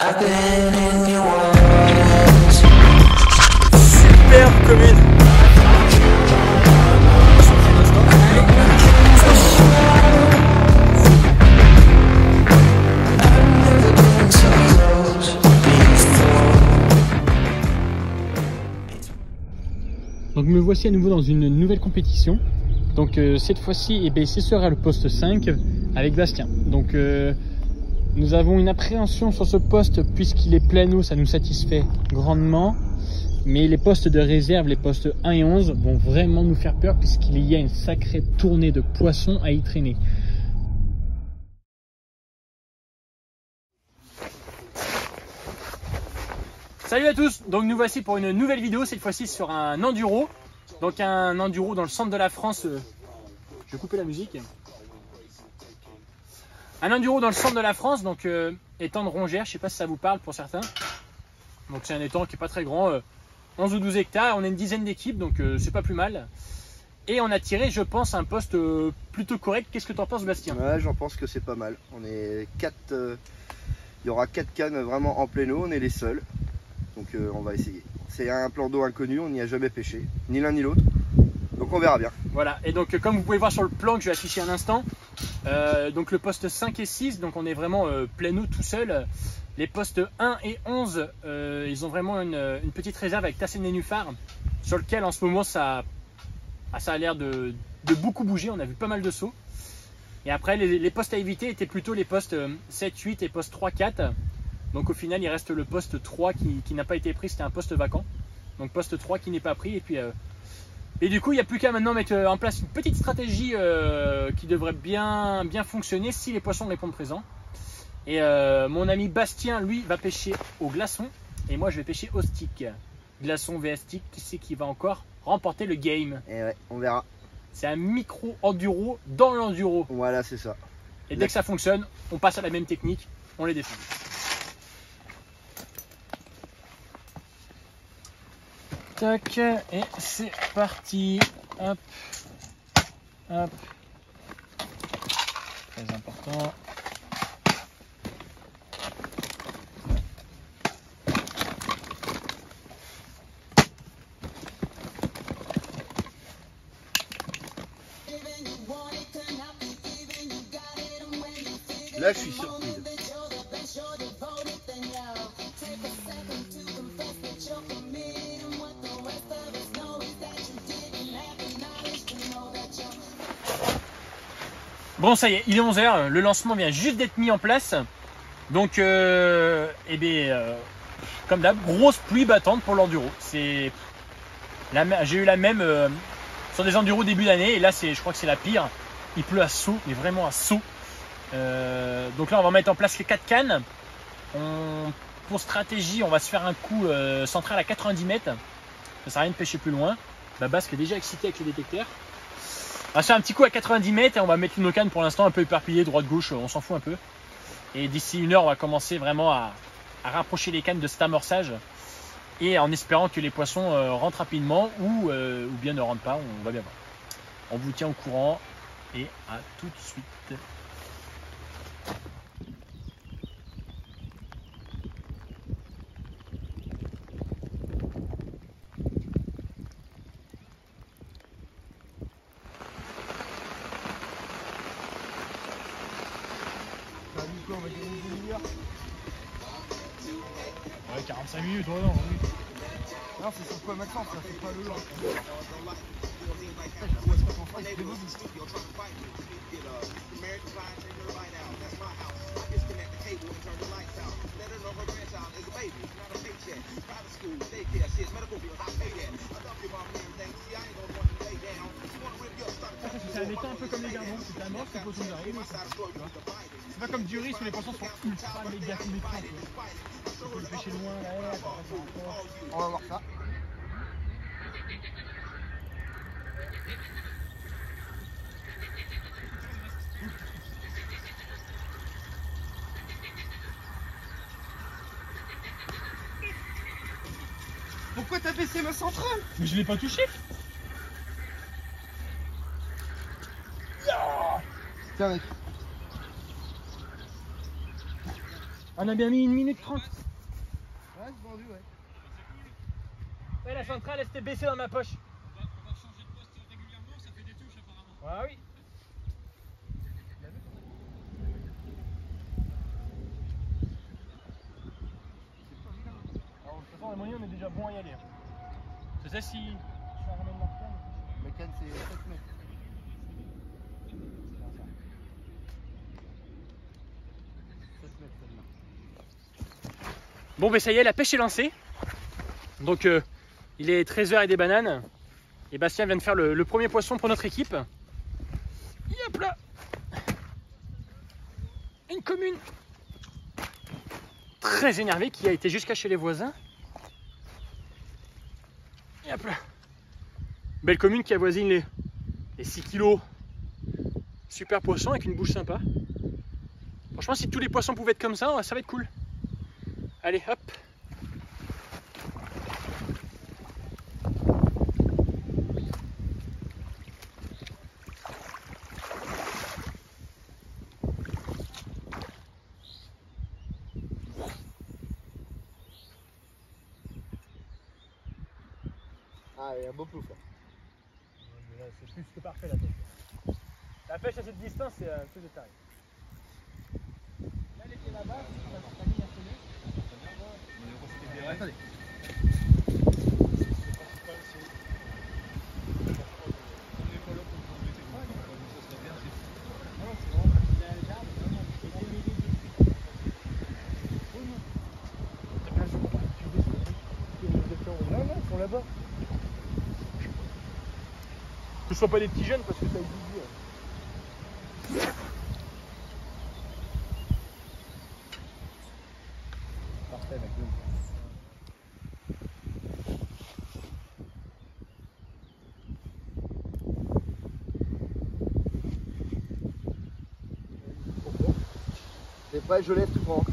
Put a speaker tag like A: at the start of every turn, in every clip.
A: I've been in your words.
B: Superbe commune. Donc me voici à nouveau dans une nouvelle compétition. Donc cette fois-ci, ce sera le poste 5 avec Bastien. Donc nous avons une appréhension sur ce poste puisqu'il est plein eau, ça nous satisfait grandement. Mais les postes de réserve, les postes 1 et 11 vont vraiment nous faire peur puisqu'il y a une sacrée tournée de poissons à y traîner. Salut à tous, donc nous voici pour une nouvelle vidéo, cette fois-ci sur un enduro. Donc un enduro dans le centre de la France. Je vais couper la musique. Un enduro dans le centre de la France, donc étang de Rongères, je ne sais pas si ça vous parle pour certains. Donc c'est un étang qui n'est pas très grand, 11 ou 12 hectares, on est une dizaine d'équipes, donc c'est pas plus mal. Et on a tiré, je pense, un poste plutôt correct. Qu'est-ce que tu en penses, Bastien?
C: Ouais, j'en pense que c'est pas mal. On est 4, il y aura 4 cannes vraiment en plein eau, on est les seuls. Donc on va essayer. C'est un plan d'eau inconnu, on n'y a jamais pêché, ni l'un ni l'autre. Donc on verra bien.
B: Voilà, et donc comme vous pouvez voir sur le plan que je vais afficher un instant, donc le poste 5 et 6, donc on est vraiment plein eau tout seul. Les postes 1 et 11, ils ont vraiment une petite réserve avec Tassel Nénuphar, sur lequel en ce moment ça a l'air de beaucoup bouger, on a vu pas mal de sauts. Et après les postes à éviter étaient plutôt les postes 7, 8 et poste 3, 4. Donc au final il reste le poste 3 qui n'a pas été pris, c'était un poste vacant. Donc poste 3 qui n'est pas pris et du coup il n'y a plus qu'à maintenant mettre en place une petite stratégie qui devrait bien fonctionner si les poissons répondent présents. Et mon ami Bastien lui va pêcher au glaçon et moi je vais pêcher au stick. Glaçon vs stick, qui c'est qui va encore remporter le game?
C: Et ouais, on verra.
B: C'est un micro enduro dans l'enduro.
C: Voilà, c'est ça.
B: Et dès que ça fonctionne, on passe à la même technique, on les défend. Tac, et c'est parti. Hop, hop. Très important.
C: Là, je suis surprise.
B: Bon, ça y est, il est 11 h, le lancement vient juste d'être mis en place. Donc, comme d'hab, grosse pluie battante pour l'enduro. J'ai eu la même sur des enduros début d'année, et là, je crois que c'est la pire. Il pleut à seau, mais vraiment à seau. Donc là, on va mettre en place les 4 cannes. Pour stratégie, on va se faire un coup central à 90 mètres. Ça sert à rien de pêcher plus loin. Basque est déjà excité avec les détecteurs. On va se faire un petit coup à 90 mètres et on va mettre nos cannes pour l'instant un peu éparpillées, droite-gauche, on s'en fout un peu. Et d'ici 1 heure, on va commencer vraiment à rapprocher les cannes de cet amorçage. Et en espérant que les poissons rentrent rapidement ou bien ne rentrent pas, on va bien voir. On vous tient au courant et à tout de suite.
C: On va dire une demi-heure.
B: Ouais, 45 minutes, ouais, non.
C: Non, c'est sur quoi maintenant, ça fait pas le long.
B: C'est un étang un peu comme les gardons, c'est un mort, les poissons arrivent. C'est pas comme du riz où les poissons sont ultra méga pénétrants. Il faut le pêcher loin, là,
C: On va voir ça. Pourquoi t'as baissé ma centrale?
B: Mais je l'ai pas touché.
C: Tiens mec.
B: On a bien mis 1 minute 30.
C: Ouais, c'est vendu, ouais.
B: Ouais, la centrale elle s'était baissée dans ma poche.
D: On va changer de poste régulièrement, ça fait des touches apparemment.
B: Ah oui. Alors, de toute façon, à mon avis, on est déjà bon à y aller. Je sais si ça ramène la canne.
C: La canne, c'est 7 mètres.
B: Bon, ben ça y est, la pêche est lancée. Donc, il est 13h et des bananes. Et Bastien vient de faire le premier poisson pour notre équipe. Hop là. Une commune très énervée qui a été jusqu'à chez les voisins. Et hop là. Belle commune qui avoisine les 6 kilos. Super poisson avec une bouche sympa. Franchement, si tous les poissons pouvaient être comme ça va être cool. Allez, hop.
C: Ah, il y a un beau plouf là.
B: C'est plus que parfait la pêche. La pêche à cette distance, c'est un peu de taré. Là, elle était là-bas, la ligne à tenir.
C: Attendez.
B: Là-bas. Que ce soit pas des petits jeunes parce que ça existe.
C: Parfait, mec. T'es prêt, je lève, tu prends.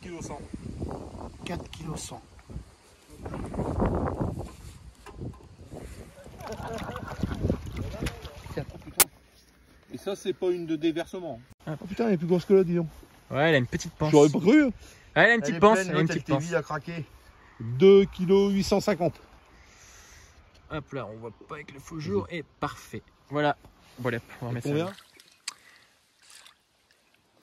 D: Kg 100.
C: 4 kg 100.
D: Et ça, c'est pas une de déversement.
E: Oh putain, elle est plus grosse que là, dis donc.
B: Ouais, elle a une petite panse.
E: J'aurais pas cru.
B: Ouais, elle a une petite panse. Elle a une petite panse.
C: à craquer.
E: 2 kg 850.
B: Hop là, on voit pas avec le faux jour et parfait. Voilà. Bon, allez, on va remettre
E: Combien
B: ça.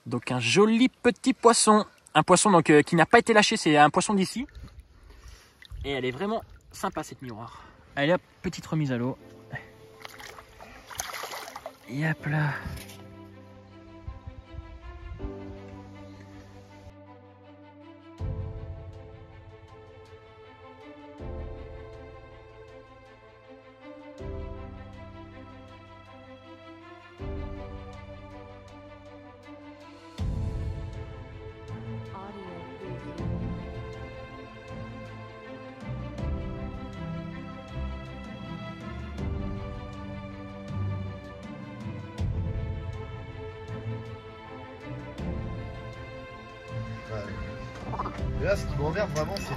B: Donc un joli petit poisson. Un poisson donc, qui n'a pas été lâché, c'est un poisson d'ici. Et elle est vraiment sympa cette miroir. Allez hop, petite remise à l'eau. Et hop là.
C: Et là, ce qui m'emmerde vraiment, c'est.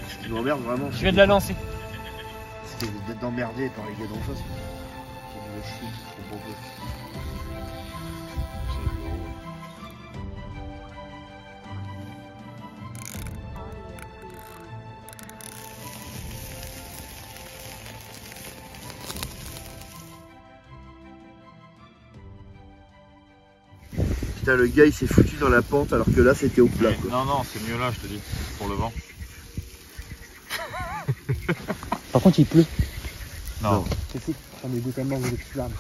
C: Ce qui m'emmerde vraiment,
B: Je vais de la lancer.
C: c'est d'être emmerdé par les gars d'en face. C'est me chier, je comprends pas. Putain, le gars il s'est foutu dans la pente alors que là c'était au plat quoi.
D: Non, non, c'est mieux là, je te dis, pour le vent.
B: Par contre, il pleut.
D: Non.
B: C'est fou. On est tellement vous êtes flammes.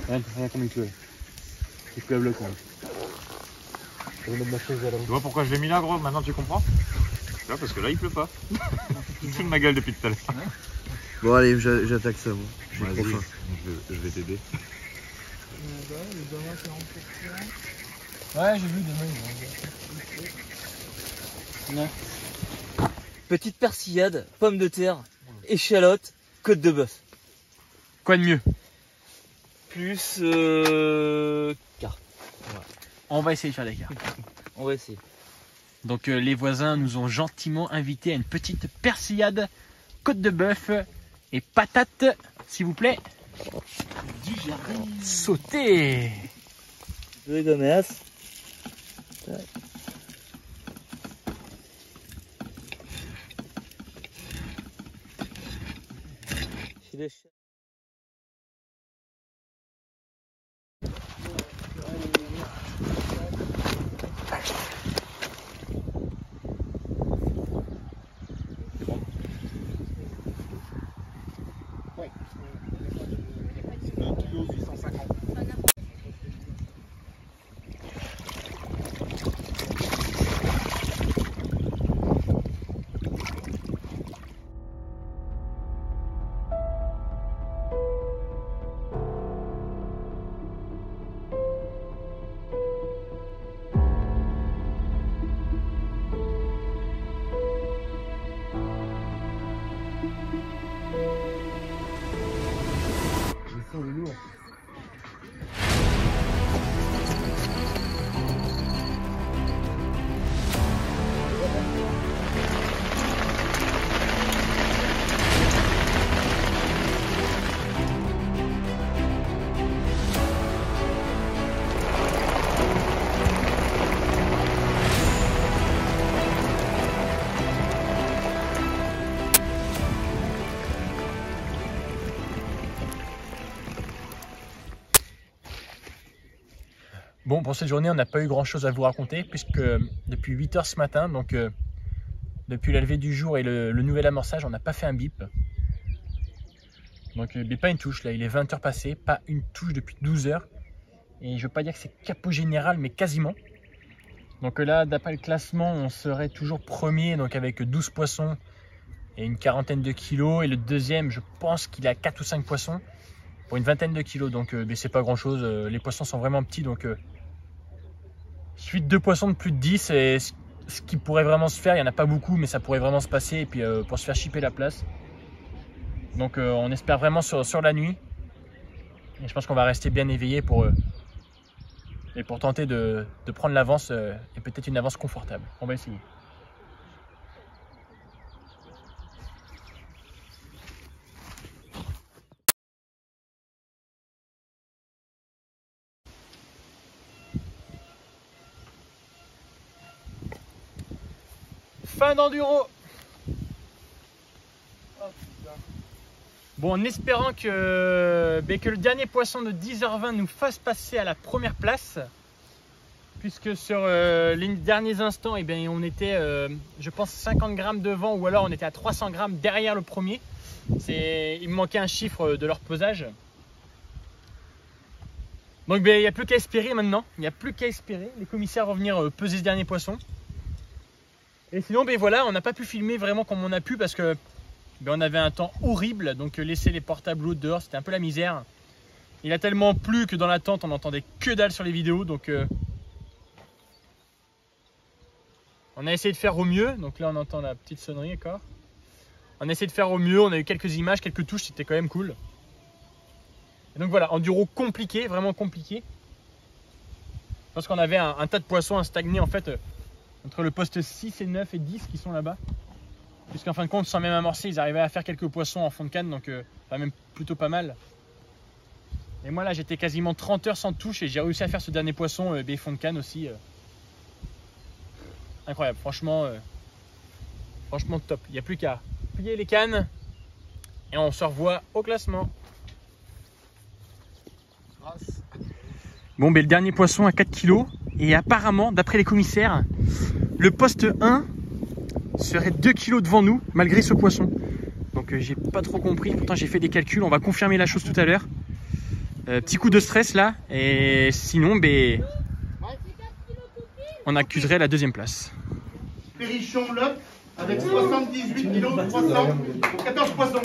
B: Regarde comme il pleut. Il pleut à bloc. Je vais mettre ma chaise à la
D: Tu vois pourquoi je l'ai mis là, gros? Maintenant tu comprends? Là, parce que là, il pleut pas. Tu te fous de ma gueule depuis tout à l'heure.
C: Bon allez, j'attaque ça moi. Je suis trop
D: Vas-y,
C: faim.
D: je vais t'aider.
B: Ouais, j'ai vu demain.
F: Petite persillade, pommes de terre, échalote, côte de bœuf.
B: Quoi de mieux?
F: Plus carte.
B: On va essayer de faire des cartes.
F: On va essayer.
B: Donc les voisins nous ont gentiment invités à une petite persillade côte de bœuf et patates, s'il vous plaît. Sauté.
F: Deux gommasses. Chez le chien.
B: Bon, pour cette journée, on n'a pas eu grand chose à vous raconter puisque depuis 8 h ce matin, donc depuis la levée du jour et le nouvel amorçage, on n'a pas fait un bip. Donc mais pas une touche, là il est 20 h passées, pas une touche depuis 12 h. Et je veux pas dire que c'est capot général, mais quasiment. Donc là, d'après le classement, on serait toujours premier, donc avec 12 poissons et une quarantaine de kilos. Et le deuxième, je pense qu'il a 4 ou 5 poissons pour une vingtaine de kilos. Donc mais c'est pas grand chose, les poissons sont vraiment petits. Donc suite de poissons de plus de 10, et ce qui pourrait vraiment se faire, il n'y en a pas beaucoup, mais ça pourrait vraiment se passer. Et puis pour se faire chipper la place. Donc on espère vraiment sur la nuit. Et je pense qu'on va rester bien éveillé pour tenter de prendre l'avance et peut-être une avance confortable. On va essayer. Fin d'enduro. Bon, en espérant que le dernier poisson de 10 h 20 nous fasse passer à la première place, puisque sur les derniers instants, eh bien, on était, je pense, 50 grammes devant, ou alors on était à 300 grammes derrière le premier. Il me manquait un chiffre de leur pesage. Donc il n'y a plus qu'à espérer maintenant, il n'y a plus qu'à espérer. Les commissaires vont venir peser ce dernier poisson. Et sinon, voilà, on n'a pas pu filmer vraiment comme on a pu parce que on avait un temps horrible, donc laisser les portables l'eau dehors, c'était un peu la misère. Il a tellement plu que dans la tente, on n'entendait que dalle sur les vidéos, donc on a essayé de faire au mieux. Donc là, on entend la petite sonnerie encore. On a essayé de faire au mieux, on a eu quelques images, quelques touches, c'était quand même cool. Et donc voilà, enduro compliqué, vraiment compliqué. Parce qu'on avait un tas de poissons à stagner en fait entre le poste 6 et 9 et 10 qui sont là-bas. Puisqu'en fin de compte, sans même amorcer, ils arrivaient à faire quelques poissons en fond de canne, donc enfin, même plutôt pas mal. Et moi là, j'étais quasiment 30 heures sans touche et j'ai réussi à faire ce dernier poisson fond de canne aussi. Incroyable, franchement top. Il n'y a plus qu'à plier les cannes et on se revoit au classement. Bon, le dernier poisson à 4 kg et apparemment, d'après les commissaires, le poste 1 serait 2 kg devant nous malgré ce poisson. Donc j'ai pas trop compris, pourtant j'ai fait des calculs, on va confirmer la chose tout à l'heure. Petit coup de stress là, et sinon on accuserait la deuxième place.
G: Perrichon Lop avec 78 kg 300 pour 14 poissons.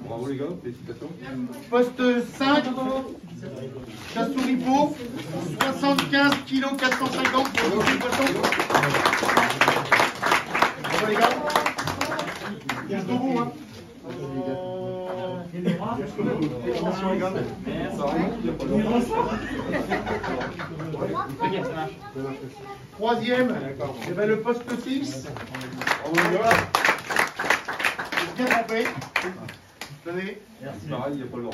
C: Bravo les gars, félicitations.
G: Poste 5, Chassou-Ripo, 75 kg 450 pour 18 poissons. Bravo les gars. Jusqu'au bout, hein. Troisième, eh ben, le poste 6. Bien compris. Tenez.
C: Pareil, il n'y a pas le